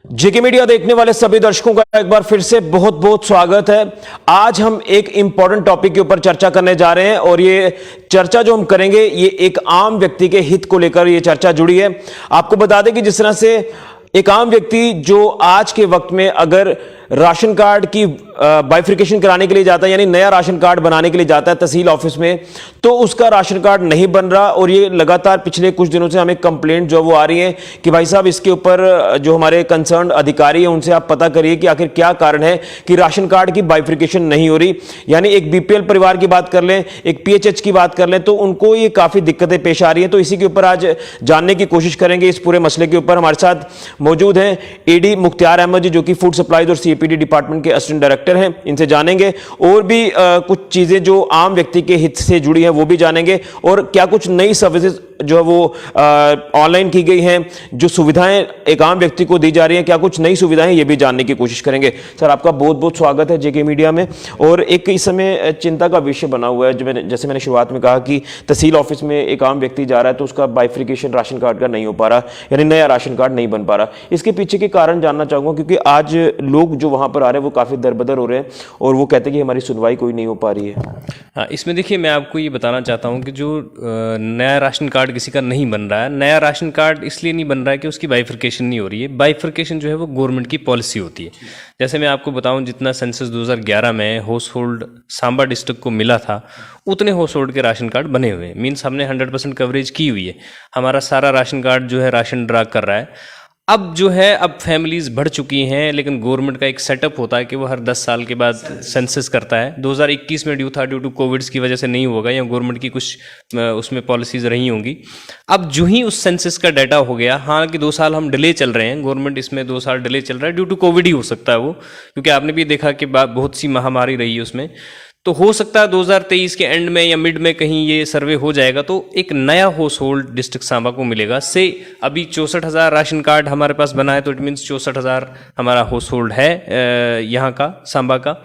जेके media देखने वाले सभी दर्शकों का एक बार फिर से बहुत बहुत स्वागत है। आज हम एक इंपॉर्टेंट टॉपिक के ऊपर चर्चा करने जा रहे हैं और ये चर्चा जो हम करेंगे ये एक आम व्यक्ति के हित को लेकर ये चर्चा जुड़ी है। आपको बता दें कि जिस तरह से एक आम व्यक्ति जो आज के वक्त में अगर राशन कार्ड की बाइफिकेशन कराने के लिए जाता है, यानी नया राशन कार्ड बनाने के लिए जाता है तहसील ऑफिस में, तो उसका राशन कार्ड नहीं बन रहा। और ये लगातार पिछले कुछ दिनों से हमें कंप्लेंट जो वो आ रही है कि भाई साहब इसके ऊपर जो हमारे कंसर्न अधिकारी हैं उनसे आप पता करिए कि आखिर क्या कारण है कि राशन कार्ड की बाइफिकेशन नहीं हो रही। यानी एक बीपीएल परिवार की बात कर लें, एक पीएचएच की बात कर लें, तो उनको ये काफ़ी दिक्कतें पेश आ रही हैं। तो इसी के ऊपर आज जानने की कोशिश करेंगे इस पूरे मसले के ऊपर। हमारे साथ मौजूद हैं एडी मुख्तियार अहमद जी, जो कि फूड सप्लाईज और सीएपीडी डिपार्टमेंट के असिस्टेंट डायरेक्टर हैं। इनसे जानेंगे और भी कुछ चीजें जो आम व्यक्ति के हित से जुड़ी हैं वो भी जानेंगे, और क्या कुछ नई सर्विसेज जो है वो ऑनलाइन की गई हैं, जो सुविधाएं एक आम व्यक्ति को दी जा रही हैं, क्या कुछ नई सुविधाएं, ये भी जानने की कोशिश करेंगे। सर, आपका बहुत बहुत स्वागत है जेके मीडिया में। और एक इस समय चिंता का विषय बना हुआ है, जैसे मैंने शुरुआत में कहा कि तहसील ऑफिस में एक आम व्यक्ति जा रहा है तो उसका बाइफिकेशन राशन कार्ड का नहीं हो पा रहा, यानी नया राशन कार्ड नहीं बन पा रहा। इसके पीछे के कारण जानना चाहूंगा, क्योंकि आज लोग जो वहां पर आ रहे हैं वो काफी दरबदर हो रहे हैं और वो कहते हैं कि हमारी सुनवाई कोई नहीं हो पा रही है। हाँ, इसमें देखिए मैं आपको ये बताना चाहता हूँ कि जो नया राशन कार्ड किसी का नहीं बन रहा है, नया राशन कार्ड इसलिए नहीं बन रहा है कि उसकी बाइफिकेशन नहीं हो रही है। बाइफिकेशन जो है वो गवर्नमेंट की पॉलिसी होती है। जैसे मैं आपको बताऊं, जितना सेंसस 2011 में हाउस होल्ड सांबा डिस्ट्रिक्ट को मिला था, उतने हाउस होल्ड के राशन कार्ड बने हुए हैं। मीन्स हमने 100% कवरेज की हुई है। हमारा सारा राशन कार्ड जो है राशन ड्रा कर रहा है। अब जो है, अब फैमिलीज़ बढ़ चुकी हैं, लेकिन गवर्नमेंट का एक सेटअप होता है कि वो हर 10 साल के बाद सेंसस करता है। 2021 में ड्यू था, ड्यू टू कोविड्स की वजह से नहीं होगा, या गवर्नमेंट की कुछ उसमें पॉलिसीज़ रही होंगी। अब जो ही उस सेंसस का डाटा हो गया, हालांकि 2 साल हम डिले चल रहे हैं, गवर्नमेंट इसमें 2 साल डिले चल रहा है, ड्यू टू कोविड ही हो सकता है वो, क्योंकि आपने भी देखा कि बहुत सी महामारी रही है उसमें। तो हो सकता है 2023 के एंड में या मिड में कहीं ये सर्वे हो जाएगा, तो एक नया हाउस होल्ड डिस्ट्रिक्ट सांबा को मिलेगा। से अभी 64,000 राशन कार्ड हमारे पास बना है, तो इट मीन्स 64,000 हमारा हाउस होल्ड है यहाँ का, सांबा का।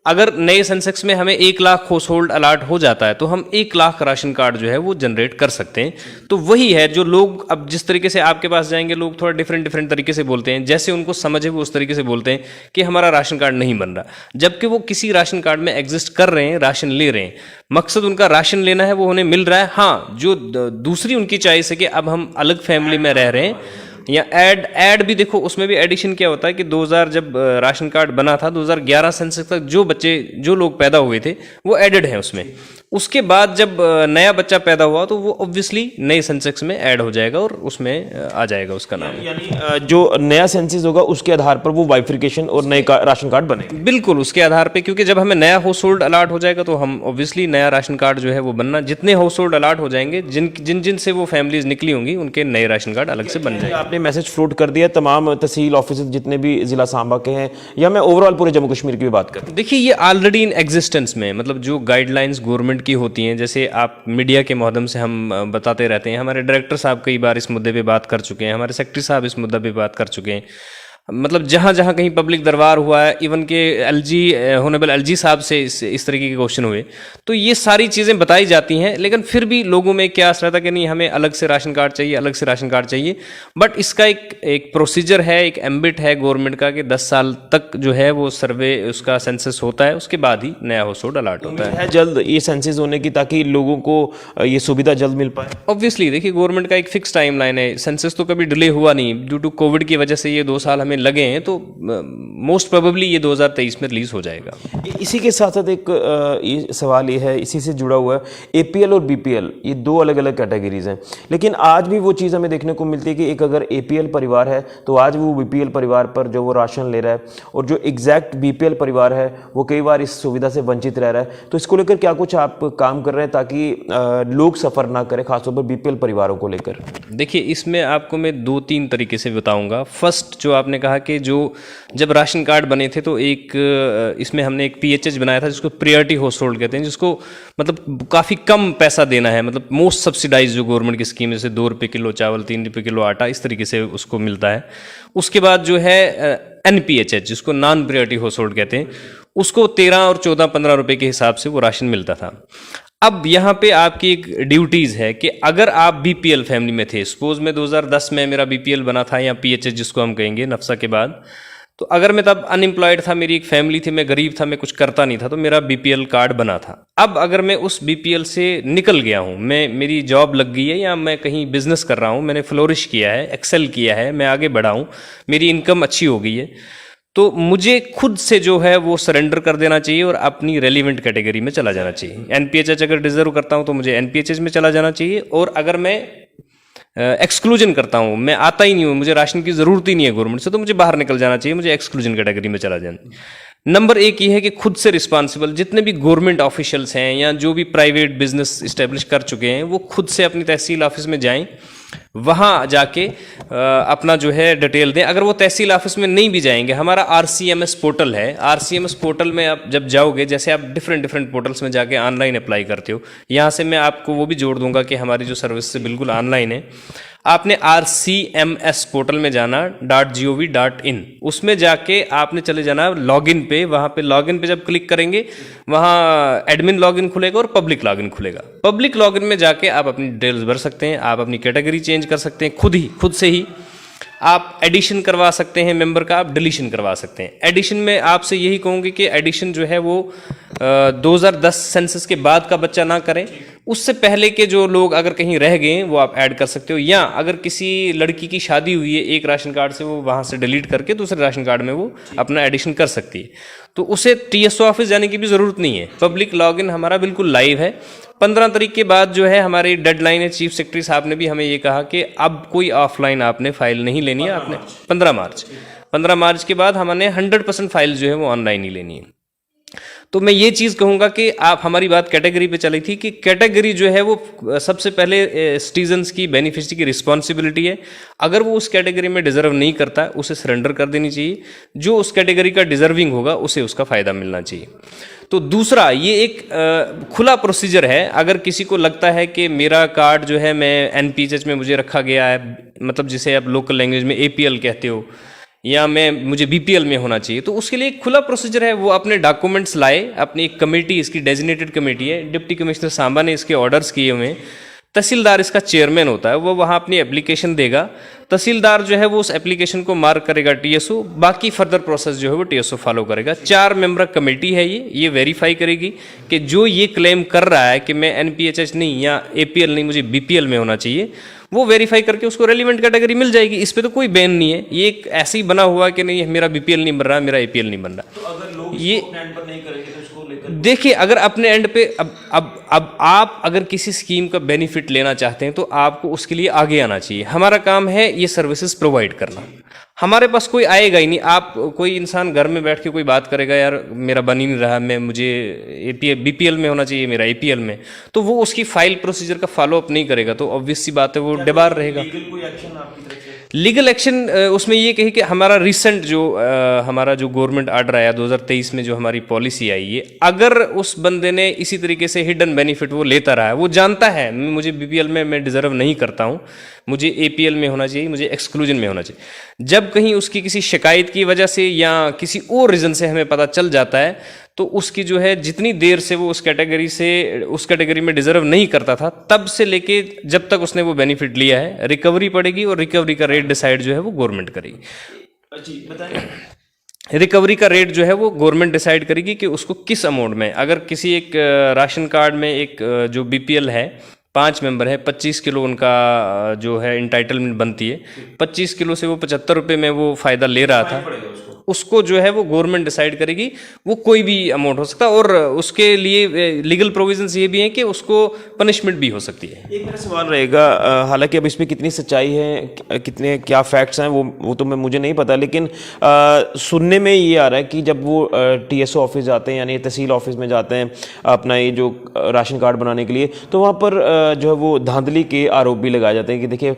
अगर नए सेंसेक्स में हमें 1 लाख हाउस होल्ड अलॉट हो जाता है, तो हम 1 लाख राशन कार्ड जो है वो जनरेट कर सकते हैं। तो वही है जो लोग, अब जिस तरीके से आपके पास जाएंगे, लोग थोड़ा डिफरेंट तरीके से बोलते हैं, जैसे उनको समझ है वो उस तरीके से बोलते हैं कि हमारा राशन कार्ड नहीं बन रहा, जबकि वो किसी राशन कार्ड में एग्जिस्ट कर रहे हैं, राशन ले रहे हैं। मकसद उनका राशन लेना है, वो उन्हें मिल रहा है। हाँ, जो दूसरी उनकी चॉइस है कि अब हम अलग फैमिली में रह रहे हैं, या ऐड भी देखो, उसमें भी एडिशन क्या होता है कि 2000 जब राशन कार्ड बना था, 2011 सेंसस तक जो लोग पैदा हुए थे वो एडेड हैं उसमें। उसके बाद जब नया बच्चा पैदा हुआ तो वो ऑब्वियसली नए सेंसस में ऐड हो जाएगा और उसमें आ जाएगा उसका नाम। यानी जो नया सेंसस होगा उसके आधार पर वो बाइफिकेशन और नए राशन कार्ड बनेगा। बिल्कुल उसके आधार पे, क्योंकि जब हमें नया हाउस होल्ड अलॉट हो जाएगा तो हम ऑब्वियसली नया राशन कार्ड जो है वो बनना, जितने हाउस होल्ड अलॉट हो जाएंगे, जिन से वो फैमिलीज निकली होंगी, उनके नए राशन कार्ड अलग से बन जाएंगे। आपने मैसेज फ्लोट कर दिया तमाम तहसील ऑफिस जितने भी जिला सांबा के हैं, या मैं ओवरऑल पूरे जम्मू कश्मीर की भी बात करूं? देखिए, ये ऑलरेडी इन एग्जिस्टेंस में, मतलब जो गाइडलाइंस गवर्नमेंट की होती हैं, जैसे आप मीडिया के माध्यम से हम बताते रहते हैं, हमारे डायरेक्टर साहब कई बार इस मुद्दे पे बात कर चुके हैं, हमारे सेक्रेटरी साहब इस मुद्दे पे बात कर चुके हैं। मतलब जहाँ जहाँ कहीं पब्लिक दरबार हुआ है, इवन के होनेबल एलजी साहब से इस तरीके के क्वेश्चन हुए, तो ये सारी चीज़ें बताई जाती हैं। लेकिन फिर भी लोगों में क्या असर रहता है कि नहीं, हमें अलग से राशन कार्ड चाहिए, अलग से राशन कार्ड चाहिए। बट इसका एक प्रोसीजर है, एक एम्बिट है गवर्नमेंट का कि 10 साल तक जो है वो सर्वे, उसका सेंसस होता है, उसके बाद ही नया हाउस होल्ड अलॉट होता है जल्द ये सेंसस होने की, ताकि लोगों को ये सुविधा जल्द मिल पाए। ऑब्वियसली देखिए, गवर्नमेंट का एक फिक्स टाइम लाइन है। सेंसस तो कभी डिले हुआ नहीं, ड्यू टू कोविड की वजह से ये 2 साल हमें लगे हैं, तो मोस्ट प्रोबेबली ये 2023 में रिलीज हो जाएगा। इसी के साथ साथ एक ये सवाल ये है, इसी से जुड़ा हुआ है, एपीएल और बीपीएल ये 2 अलग अलग कैटेगरीज हैं, लेकिन आज भी वो चीज़ हमें देखने को मिलती है कि एक अगर एपीएल परिवार है तो आज वो बीपीएल परिवार पर जो वो राशन ले रहा है, और जो एग्जैक्ट बीपीएल परिवार है वो कई बार इस सुविधा से वंचित रह रहा है। तो इसको लेकर क्या कुछ आप काम कर रहे हैं ताकि लोग सफ़र ना करें, खासतौर पर बीपीएल परिवारों को लेकर? देखिए, इसमें आपको मैं 2-3 तरीके से बताऊंगा। फर्स्ट, जो आपने कहा कि जब राशन कार्ड बने थे तो इसमें हमने एक पीएचएच बनाया था जिसको प्रायोरिटी हाउस होल्ड कहते हैं, जिसको मतलब काफ़ी कम पैसा देना है, मतलब मोस्ट सब्सिडाइज जो गवर्नमेंट की स्कीम है, जैसे 2 रुपये किलो चावल, 3 रुपये किलो आटा, इस तरीके से उसको मिलता है। उसके बाद जो है एनपीएचएच, जिसको नॉन प्रायोरिटी हाउस होल्ड कहते हैं, उसको 13 और 14-15 रुपए के हिसाब से वो राशन मिलता था। अब यहाँ पे आपकी एक ड्यूटीज़ है कि अगर आप बीपीएल फैमिली में थे, सपोज मैं 2010 में मेरा बीपीएल बना था या पीएचएच जिसको हम कहेंगे नफसा के बाद, तो अगर मैं तब अनएम्प्लॉयड था, मेरी एक फैमिली थी, मैं गरीब था, मैं कुछ करता नहीं था, तो मेरा बीपीएल कार्ड बना था। अब अगर मैं उस बीपीएल से निकल गया हूँ, मेरी जॉब लग गई है या मैं कहीं बिजनेस कर रहा हूँ, मैंने फ्लोरिश किया है, एक्सेल किया है, मैं आगे बढ़ा हूँ, मेरी इनकम अच्छी हो गई है, तो मुझे खुद से जो है वो सरेंडर कर देना चाहिए और अपनी रेलिवेंट कैटेगरी में चला जाना चाहिए। एनपीएचएच अगर डिजर्व करता हूँ तो मुझे एनपीएचएच में चला जाना चाहिए, और अगर मैं एक्सक्लूजन करता हूँ, मैं आता ही नहीं हूँ, मुझे राशन की ज़रूरत ही नहीं है गवर्नमेंट से, तो मुझे बाहर निकल जाना चाहिए, मुझे एक्सक्लूजन कैटेगरी में चला जाना। नंबर एक ये है कि खुद से रिस्पॉन्सिबल जितने भी गवर्नमेंट ऑफिशियल्स हैं या जो भी प्राइवेट बिजनेस इस्टेब्लिश कर चुके हैं, वो खुद से अपनी तहसील ऑफिस में जाएं, वहाँ जाके अपना जो है डिटेल दें। अगर वो तहसील ऑफिस में नहीं भी जाएंगे, हमारा आरसीएमएस पोर्टल है, आरसीएमएस पोर्टल में आप जब जाओगे, जैसे आप डिफरेंट पोर्टल्स में जाके ऑनलाइन अप्लाई करते हो, यहाँ से मैं आपको वो भी जोड़ दूंगा कि हमारी जो सर्विस से बिल्कुल ऑनलाइन है। आपने RCMS पोर्टल में जाना .gov.in, उसमें जाके आपने चले जाना लॉगिन पे। वहाँ पे लॉगिन पे जब क्लिक करेंगे, वहाँ एडमिन लॉगिन खुलेगा और पब्लिक लॉगिन खुलेगा। पब्लिक लॉगिन में जाके आप अपनी डिटेल्स भर सकते हैं, आप अपनी कैटेगरी चेंज कर सकते हैं खुद से ही। आप एडिशन करवा सकते हैं मेंबर का, आप डिलीशन करवा सकते हैं। एडिशन में आपसे यही कहूँगी कि एडिशन जो है वो 2010 सेंसस के बाद का बच्चा ना करें, उससे पहले के जो लोग अगर कहीं रह गए वो आप ऐड कर सकते हो। या अगर किसी लड़की की शादी हुई है एक राशन कार्ड से, वो वहाँ से डिलीट करके दूसरे राशन कार्ड में वो अपना एडिशन कर सकती है, तो उसे टीएसओ ऑफिस जाने की भी ज़रूरत नहीं है। पब्लिक लॉगिन हमारा बिल्कुल लाइव है। 15 तारीख के बाद जो है हमारी डेडलाइन है। चीफ सेक्रेटरी साहब ने भी हमें ये कहा कि अब कोई ऑफलाइन आपने फाइल नहीं लेनी है, आपने 15 मार्च के बाद हमने 100% फाइल जो है वो ऑनलाइन ही लेनी है। तो मैं ये चीज़ कहूँगा कि आप, हमारी बात कैटेगरी पे चली थी कि कैटेगरी जो है वो सबसे पहले सिटीजन्स की, बेनिफिशियरी की रिस्पॉन्सिबिलिटी है। अगर वो उस कैटेगरी में डिजर्व नहीं करता, उसे सरेंडर कर देनी चाहिए। जो उस कैटेगरी का डिजर्विंग होगा उसे उसका फ़ायदा मिलना चाहिए। तो दूसरा, ये एक खुला प्रोसीजर है। अगर किसी को लगता है कि मेरा कार्ड जो है मैं एनपीएचएच में मुझे रखा गया है, मतलब जिसे आप लोकल लैंग्वेज में एपीएल कहते हो, या मुझे बीपीएल में होना चाहिए, तो उसके लिए एक खुला प्रोसीजर है। वो अपने डॉक्यूमेंट्स लाए, अपनी एक कमेटी, इसकी डेजिग्नेटेड कमेटी है, डिप्टी कमिश्नर सांबा ने इसके ऑर्डर्स किए हुए हैं। तहसीलदार इसका चेयरमैन होता है, वो वहाँ अपनी एप्लीकेशन देगा। तहसीलदार जो है वो उस एप्लीकेशन को मार्क करेगा टीएसओ, बाकी फर्दर प्रोसेस जो है वो टीएसओ फॉलो करेगा। 4 मेंबर कमेटी है, ये वेरीफाई करेगी कि जो ये क्लेम कर रहा है कि मैं एनपीएचएच नहीं या एपीएल नहीं, मुझे बीपीएल में होना चाहिए, वो वेरीफाई करके उसको रेलिवेंट कैटेगरी मिल जाएगी। इस पे तो कोई बैन नहीं है। ये एक ऐसे ही बना हुआ कि नहीं मेरा बीपीएल नहीं बन रहा, मेरा एपीएल नहीं बन रहा। तो अगर लोग ये अपने एंड पर नहीं करेंगे तो इसको लेकर देखिए, अगर अपने एंड पे अब आप अगर किसी स्कीम का बेनिफिट लेना चाहते हैं तो आपको उसके लिए आगे आना चाहिए। हमारा काम है ये सर्विसेज प्रोवाइड करना। हमारे पास कोई आएगा ही नहीं। आप, कोई इंसान घर में बैठ के कोई बात करेगा, यार मेरा बन ही नहीं रहा, मुझे एपीएल बीपीएल में होना चाहिए, मेरा एपीएल में, तो वो उसकी फाइल प्रोसीजर का फॉलो अप नहीं करेगा, तो ऑब्वियस सी बात है वो डिबार रहेगा। कोई एक्शन आपकी तरफ से? लीगल एक्शन उसमें ये कही कि हमारा रिसेंट जो हमारा जो गवर्नमेंट आर्डर आया 2023 में, जो हमारी पॉलिसी आई है, अगर उस बंदे ने इसी तरीके से हिडन बेनिफिट वो लेता रहा है, वो जानता है मुझे बीपीएल में मैं डिजर्व नहीं करता हूँ, मुझे एपीएल में होना चाहिए, मुझे एक्सक्लूजन में होना चाहिए, जब कहीं उसकी किसी शिकायत की वजह से या किसी और रीज़न से हमें पता चल जाता है, तो उसकी जो है जितनी देर से वो उस कैटेगरी में डिजर्व नहीं करता था, तब से लेके जब तक उसने वो बेनिफिट लिया है, रिकवरी पड़ेगी, और रिकवरी का रेट डिसाइड जो है वो गवर्नमेंट करेगी। जी बताइए। रिकवरी का रेट जो है वो गवर्नमेंट डिसाइड करेगी कि उसको किस अमाउंट में, अगर किसी एक राशन कार्ड में एक जो बीपीएल है 5 मेंबर है, 25 किलो उनका जो है इंटाइटलमेंट बनती है, 25 किलो से वो 75 रुपये में वो फ़ायदा ले रहा था, उसको जो है वो गवर्नमेंट डिसाइड करेगी। वो कोई भी अमाउंट हो सकता है, और उसके लिए लीगल प्रोविजंस ये भी हैं कि उसको पनिशमेंट भी हो सकती है। एक मेरा सवाल रहेगा, हालांकि अब इसमें कितनी सच्चाई है, कितने क्या फैक्ट्स हैं, वो तो मुझे नहीं पता, लेकिन सुनने में ये आ रहा है कि जब वो टीएसओ ऑफिस जाते हैं, यानी तहसील ऑफिस में जाते हैं अपना ये जो राशन कार्ड बनाने के लिए, तो वहाँ पर जो है वो धांधली के आरोप भी लगाए जाते हैं कि देखिए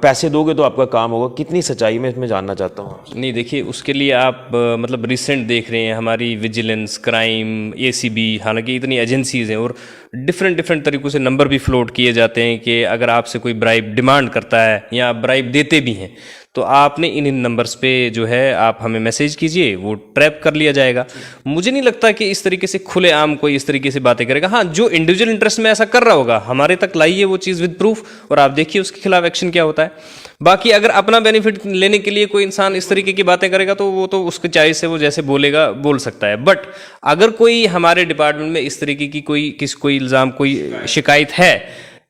पैसे दोगे तो आपका काम होगा। कितनी सच्चाई में इसमें जानना चाहता हूँ। नहीं, देखिए उसके लिए आप मतलब रिसेंट देख रहे हैं हमारी विजिलेंस, क्राइम, एसीबी, हालांकि इतनी एजेंसीज हैं और डिफरेंट तरीक़ों से नंबर भी फ्लोट किए जाते हैं कि अगर आपसे कोई ब्राइब डिमांड करता है या आप ब्राइब देते भी हैं तो आपने इन नंबर्स पे जो है आप हमें मैसेज कीजिए, वो ट्रैप कर लिया जाएगा। मुझे नहीं लगता कि इस तरीके से खुलेआम कोई इस तरीके से बातें करेगा। हाँ, जो इंडिविजुअल इंटरेस्ट में ऐसा कर रहा होगा, हमारे तक लाइए वो चीज़ विद प्रूफ और आप देखिए उसके खिलाफ एक्शन क्या होता है। बाकी अगर अपना बेनिफिट लेने के लिए कोई इंसान इस तरीके की बातें करेगा तो वो तो उसकी चॉइस है, वो जैसे बोलेगा बोल सकता है। बट अगर कोई हमारे डिपार्टमेंट में इस तरीके की कोई इल्ज़ाम, कोई शिकायत है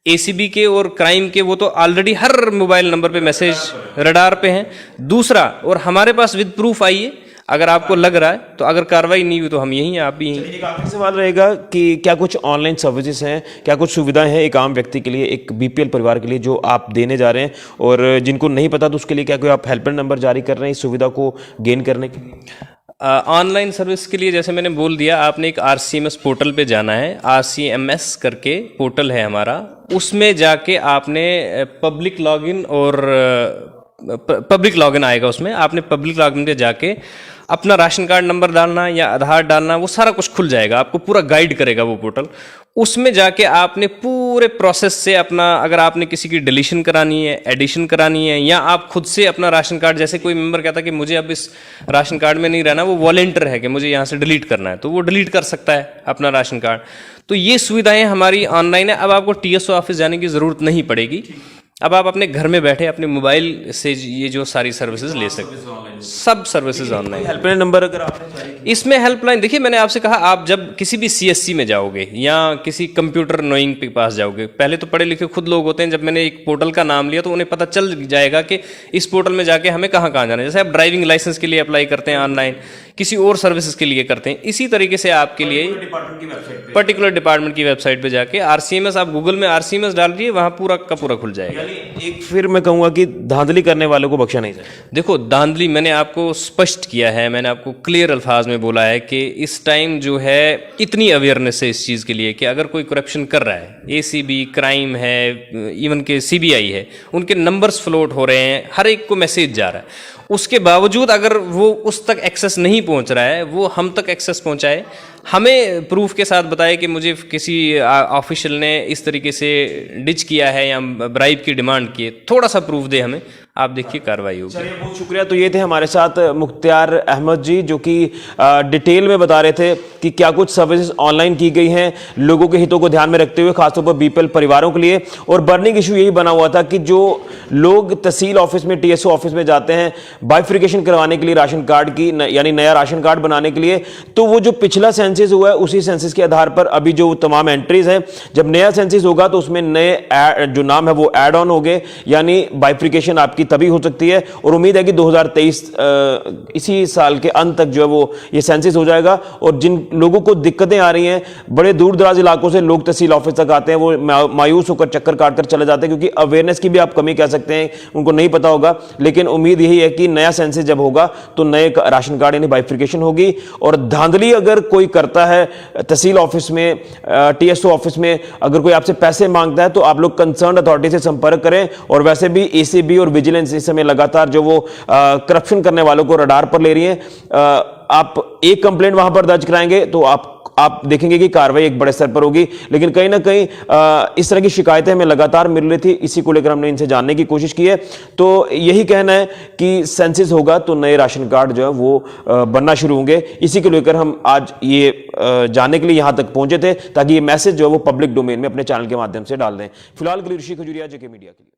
एसीबी के और क्राइम के, वो तो ऑलरेडी हर मोबाइल नंबर पे मैसेज रडार पे हैं। दूसरा, और हमारे पास विद प्रूफ आइए अगर आपको लग रहा है, तो अगर कार्रवाई नहीं हुई तो हम यहीं हैं, आप भी यहीं। एक आखिरी सवाल रहेगा कि क्या कुछ ऑनलाइन सर्विसेज हैं, क्या कुछ सुविधाएं हैं एक आम व्यक्ति के लिए, एक बीपीएल परिवार के लिए जो आप देने जा रहे हैं, और जिनको नहीं पता तो उसके लिए क्या कोई आप हेल्पलाइन नंबर जारी कर रहे हैं इस सुविधा को गेन करने के लिए? ऑनलाइन सर्विस के लिए जैसे मैंने बोल दिया, आपने एक आरसीएमएस पोर्टल पे जाना है। आरसीएमएस करके पोर्टल है हमारा, उसमें जाके आपने पब्लिक लॉगिन और पब्लिक लॉगिन आएगा, उसमें आपने पब्लिक लॉगिन पे जाके अपना राशन कार्ड नंबर डालना या आधार डालना, वो सारा कुछ खुल जाएगा, आपको पूरा गाइड करेगा वो पोर्टल। उसमें जाके आपने पूरे प्रोसेस से अपना, अगर आपने किसी की डिलीशन करानी है, एडिशन करानी है, या आप खुद से अपना राशन कार्ड, जैसे कोई मेंबर कहता है कि मुझे अब इस राशन कार्ड में नहीं रहना, वो वॉलंटियर है कि मुझे यहाँ से डिलीट करना है, तो वो डिलीट कर सकता है अपना राशन कार्ड। तो ये सुविधाएं हमारी ऑनलाइन है। अब आपको टीएसओ ऑफिस जाने की ज़रूरत नहीं पड़ेगी। अब आप अपने घर में बैठे अपने मोबाइल से ये जो सारी सर्विसेज ले सकते हैं, सब सर्विसेज ऑनलाइन। हेल्पलाइन नंबर अगर आपने इसमें हेल्पलाइन, देखिए मैंने आपसे कहा, आप जब किसी भी सीएससी में जाओगे या किसी कंप्यूटर नोइंग के पास जाओगे, पहले तो पढ़े लिखे खुद लोग होते हैं, जब मैंने एक पोर्टल का नाम लिया तो उन्हें पता चल जाएगा कि इस पोर्टल में जाके हमें कहाँ कहाँ जाना है। जैसे आप ड्राइविंग लाइसेंस के लिए अप्लाई करते हैं ऑनलाइन, किसी और सर्विसेज के लिए करते हैं, इसी तरीके से आपके लिए पर्टिकुलर डिपार्टमेंट की वेबसाइट पे जाके आरसीएमएस, आप गूगल में आरसीएमएस डाल दिए, वहाँ पूरा का पूरा खुल जाएगा। एक फिर मैं कहूँगा कि धांधली करने वालों को बख्शा नहीं जाए। देखो, धांधली मैंने आपको स्पष्ट किया है, मैंने आपको क्लियर अल्फाज में बोला है कि इस टाइम जो है इतनी अवेयरनेस है इस चीज़ के लिए कि अगर कोई करप्शन कर रहा है, एसीबी, क्राइम है, इवन के सीबीआई है, उनके नंबर्स फ्लोट हो रहे हैं, हर एक को मैसेज जा रहा है, उसके बावजूद अगर वो उस तक एक्सेस नहीं पहुंच रहा है, वो हम तक एक्सेस पहुंचाए, हमें प्रूफ के साथ बताए कि मुझे किसी ऑफिशियल ने इस तरीके से डिच किया है या ब्राइब की डिमांड की है, थोड़ा सा प्रूफ दे हमें, आप देखिए कार्रवाई होगी। चलिए, बहुत शुक्रिया। तो ये थे हमारे साथ मुख्तियार अहमद जी, जो कि डिटेल में बता रहे थे कि क्या कुछ सर्विसेज ऑनलाइन की गई हैं लोगों के हितों को ध्यान में रखते हुए, खासतौर पर बीपीएल परिवारों के लिए। और बर्निंग इशू यही बना हुआ था कि जो लोग तहसील ऑफिस में, टीएसओ ऑफिस में जाते हैं बाइफिकेशन करवाने के लिए राशन कार्ड की, यानी नया राशन कार्ड बनाने के लिए, तो वो जो पिछला सेंसस हुआ है उसी सेंसस के आधार पर अभी जो तमाम एंट्रीज हैं, जब नया सेंसस होगा तो उसमें नए जो नाम है वो ऐड ऑन हो गए, यानी बाइफिकेशन आपकी तभी हो सकती है। और उम्मीद है कि 2023 इसी साल के अंत तक जो है वो ये सेंसस हो जाएगा। और जिन लोगों को दिक्कतें आ रही हैं, बड़े दूर दराज इलाकों से लोग तहसील ऑफिस तक आते हैं, वो मायूस होकर चक्कर काट कर चले जाते हैं, क्योंकि अवेयरनेस की भी आप कमी कह सकते हैं, उनको नहीं पता होगा। लेकिन उम्मीद यही है कि नया सेंसस जब होगा तो नए राशन कार्ड यानी बाइफिकेशन होगी। और धांधली अगर कोई करता है तहसील ऑफिस में, टीएसओ ऑफिस में, अगर कोई आपसे पैसे मांगता है, तो आप लोग कंसर्न अथॉरिटी से संपर्क करें। और वैसे भी एसीबी और विजिलेंस इस समय लगातार जो वो करप्शन करने वालों को रडार पर ले रही है। आप एक कंप्लेंट वहां पर दर्ज कराएंगे तो आप देखेंगे कि कार्रवाई एक बड़े स्तर पर होगी। लेकिन कहीं ना कहीं इस तरह की शिकायतें हमें लगातार मिल रही थी, इसी को लेकर हमने इनसे जानने की कोशिश की है। तो यही कहना है कि सेंसस होगा तो नए राशन कार्ड जो है वो बनना शुरू होंगे। इसी को लेकर हम आज ये जानने के लिए यहां तक पहुंचे थे, ताकि ये मैसेज जो है वो पब्लिक डोमेन में अपने चैनल के माध्यम से डाल दें। फिलहाल के लिए ऋषि खजूरिया, जेके मीडिया के लिए।